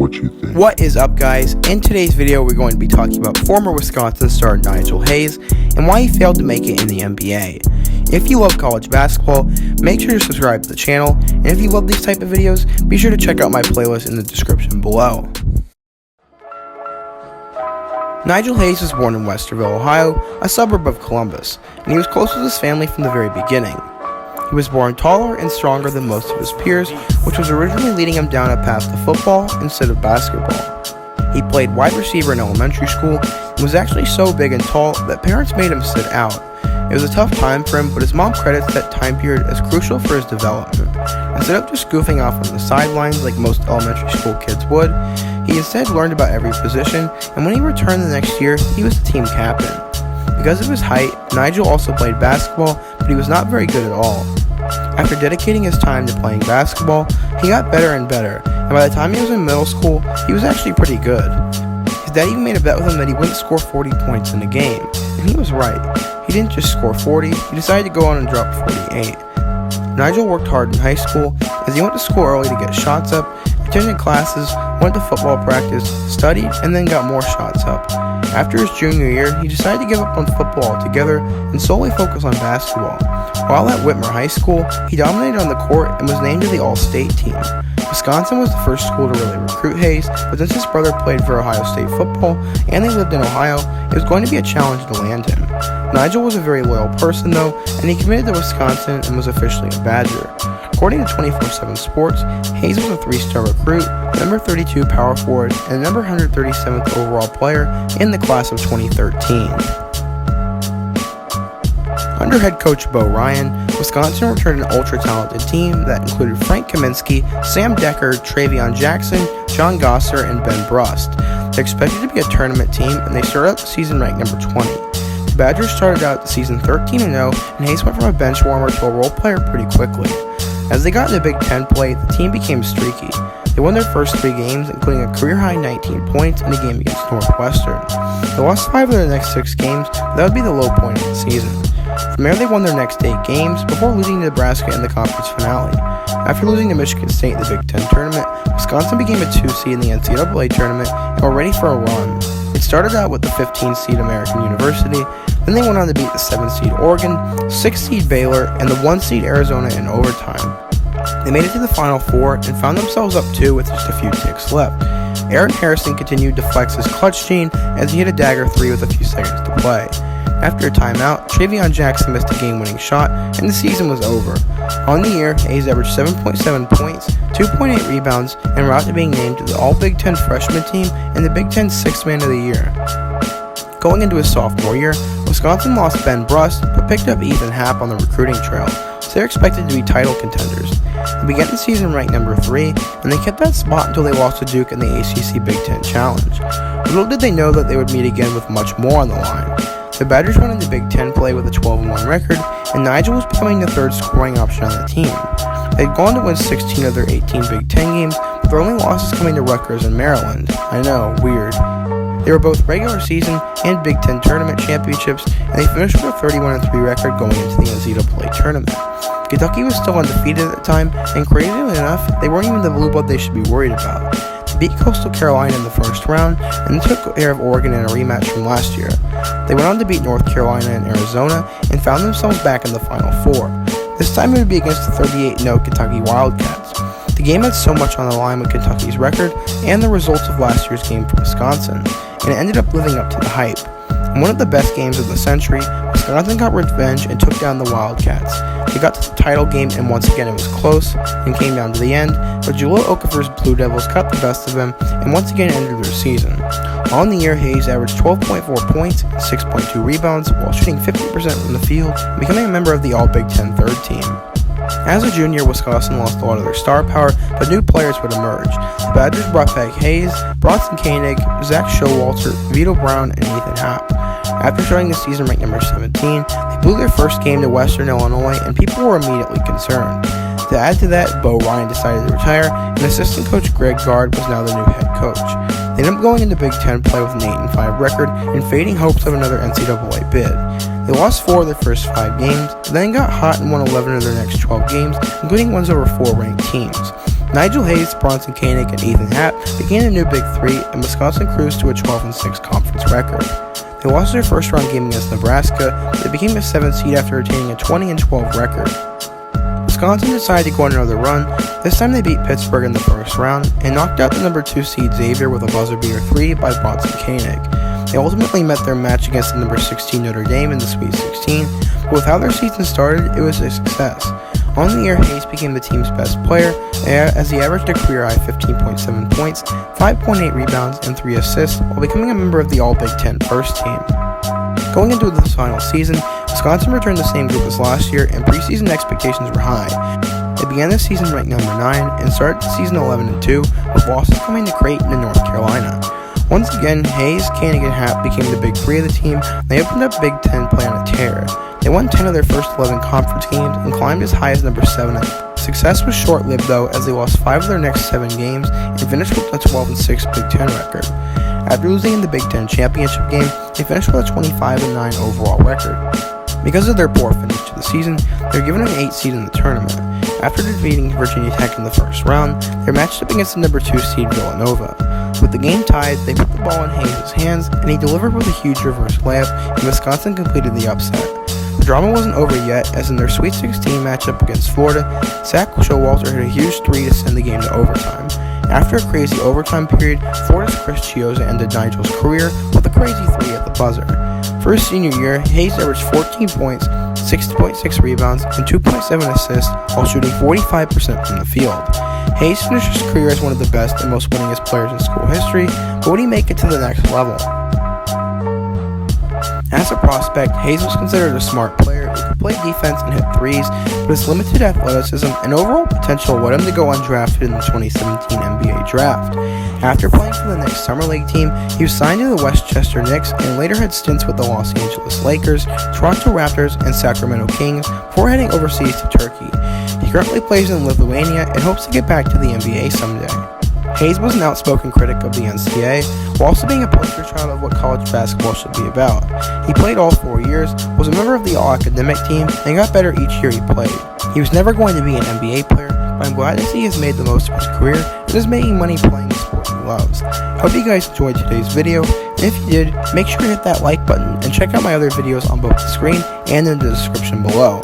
what you think. What is up, guys? In today's video, we're going to be talking about former Wisconsin star Nigel Hayes and why he failed to make it in the NBA. If you love college basketball, make sure to subscribe to the channel, and if you love these type of videos, be sure to check out my playlist in the description below. Nigel Hayes was born in Westerville, Ohio, a suburb of Columbus, and he was close with his family from the very beginning. He was born taller and stronger than most of his peers, which was originally leading him down a path to football instead of basketball. He played wide receiver in elementary school and was actually so big and tall that parents made him sit out. It was a tough time for him, but his mom credits that time period as crucial for his development. Instead of just goofing off on the sidelines like most elementary school kids would, he instead learned about every position, and when he returned the next year, he was the team captain. Because of his height, Nigel also played basketball, but he was not very good at all. After dedicating his time to playing basketball, he got better and better, and by the time he was in middle school, he was actually pretty good. His dad even made a bet with him that he wouldn't score 40 points in a game, and he was right. He didn't just score 40, he decided to go on and drop 48. Nigel worked hard in high school as he went to school early to get shots up, attended classes, went to football practice, studied, and then got more shots up. After his junior year, he decided to give up on football altogether and solely focus on basketball. While at Whitmer High School, he dominated on the court and was named to the All-State team. Wisconsin was the first school to really recruit Hayes, but since his brother played for Ohio State football and they lived in Ohio, it was going to be a challenge to land him. Nigel was a very loyal person though, and he committed to Wisconsin and was officially a Badger. According to 24/7 Sports, Hayes was a 3-star recruit, number 32 power forward, and number 137th overall player in the class of 2013. Under head coach Bo Ryan, Wisconsin returned an ultra-talented team that included Frank Kaminsky, Sam Decker, Travion Jackson, John Gosser, and Ben Brust. They're expected to be a tournament team, and they started out the season ranked number 20. The Badgers started out the season 13-0, and Hayes went from a bench warmer to a role player pretty quickly. As they got into Big Ten play, the team became streaky. They won their first 3 games, including a career-high 19 points in a game against Northwestern. They lost 5 of their next 6 games, but that would be the low point of the season. From there, they won their next 8 games before losing to Nebraska in the conference finale. After losing to Michigan State in the Big Ten tournament, Wisconsin became a 2 seed in the NCAA tournament and were ready for a run. It started out with the 15 seed American University, then they went on to beat the 7 seed Oregon, 6 seed Baylor, and the 1 seed Arizona in overtime. They made it to the Final Four and found themselves up 2 with just a few ticks left. Aaron Harrison continued to flex his clutch gene as he hit a dagger 3 with a few seconds to play. After a timeout, Travion Jackson missed a game-winning shot, and the season was over. On the year, Hayes averaged 7.7 points, 2.8 rebounds, and were out to being named to the All-Big Ten freshman team and the Big Ten Sixth Man of the Year. Going into his sophomore year, Wisconsin lost Ben Brust, but picked up Ethan Happ on the recruiting trail, so they're expected to be title contenders. They began the season ranked number 3, and they kept that spot until they lost to Duke in the ACC Big Ten Challenge. Little did they know that they would meet again with much more on the line. The Badgers went into Big Ten play with a 12-1 record, and Nigel was becoming the 3rd scoring option on the team. They had gone to win 16 of their 18 Big Ten games, with their only losses coming to Rutgers and Maryland. I know, weird. They were both regular season and Big Ten tournament championships, and they finished with a 31-3 record going into the NCAA tournament. Kentucky was still undefeated at the time, and crazily enough, they weren't even the blue blood they should be worried about. They beat Coastal Carolina in the first round, and took care of Oregon in a rematch from last year. They went on to beat North Carolina and Arizona, and found themselves back in the Final Four. This time it would be against the 38-0 Kentucky Wildcats. The game had so much on the line with Kentucky's record and the results of last year's game for Wisconsin, and it ended up living up to the hype. In one of the best games of the century, Wisconsin got revenge and took down the Wildcats. They got to the title game, and once again it was close and came down to the end, but Julio Okafor's Blue Devils got the best of them and once again ended their season. On the year, Hayes averaged 12.4 points and 6.2 rebounds while shooting 50% from the field and becoming a member of the All-Big Ten third team. As a junior, Wisconsin lost a lot of their star power, but new players would emerge. The Badgers brought back Hayes, Bronson Koenig, Zach Showalter, Vito Brown, and Ethan Happ. After starting the season ranked number 17, they blew their first game to Western Illinois, and people were immediately concerned. To add to that, Bo Ryan decided to retire, and assistant coach Greg Gard was now the new head coach. They ended up going into Big Ten play with an 8-5 record and fading hopes of another NCAA bid. They lost 4 of their first 5 games, then got hot and won 11 of their next 12 games, including ones over 4 ranked teams. Nigel Hayes, Bronson Koenig, and Ethan Happ became the new Big Three, and Wisconsin cruised to a 12-6 conference record. They lost their first-round game against Nebraska, but they became a 7th seed after attaining a 20-12 record. Wisconsin decided to go on another run. This time they beat Pittsburgh in the first round and knocked out the number 2 seed Xavier with a buzzer beater 3 by Bronson Koenig. They ultimately met their match against the number 16 Notre Dame in the Sweet 16, but with how their season started, it was a success. On the year, Hayes became the team's best player as he averaged a career-high 15.7 points, 5.8 rebounds, and 3 assists while becoming a member of the All-Big Ten first team. Going into the final season, Wisconsin returned the same group as last year, and preseason expectations were high. They began the season ranked number 9 and started the season 11-2, with losses coming to Creighton and North Carolina. Once again, Hayes, Koenig, and Happ became the Big Three of the team, and they opened up Big Ten play on a tear. They won 10 of their first 11 conference games and climbed as high as number 7. Success was short-lived though, as they lost 5 of their next 7 games and finished with a 12-6 Big Ten record. After losing in the Big Ten championship game, they finished with a 25-9 overall record. Because of their poor finish to the season, they were given an 8 seed in the tournament. After defeating Virginia Tech in the first round, they were matched up against the number 2 seed Villanova. With the game tied, they put the ball in Hayes' hands, and he delivered with a huge reverse layup, and Wisconsin completed the upset. The drama wasn't over yet, as in their Sweet 16 matchup against Florida, Zach Showalter hit a huge 3 to send the game to overtime. After a crazy overtime period, Florida's Chris Chiozza ended Nigel's career with a crazy 3 at the buzzer. For his senior year, Hayes averaged 14 points, 6.6 rebounds, and 2.7 assists while shooting 45% from the field. Hayes finished his career as one of the best and most winningest players in school history, but would he make it to the next level? As a prospect, Hayes was considered a smart player who could play defense and hit threes, but his limited athleticism and overall potential led him to go undrafted in the 2017 NBA draft. After playing for the Knicks Summer League team, he was signed to the Westchester Knicks and later had stints with the Los Angeles Lakers, Toronto Raptors, and Sacramento Kings before heading overseas to Turkey. He currently plays in Lithuania and hopes to get back to the NBA someday. Hayes was an outspoken critic of the NCAA, while also being a poster child of what college basketball should be about. He played all 4 years, was a member of the all-academic team, and got better each year he played. He was never going to be an NBA player, but I'm glad to see he has made the most of his career and is making money playing the sport he loves. I hope you guys enjoyed today's video, and if you did, make sure to hit that like button and check out my other videos on both the screen and in the description below.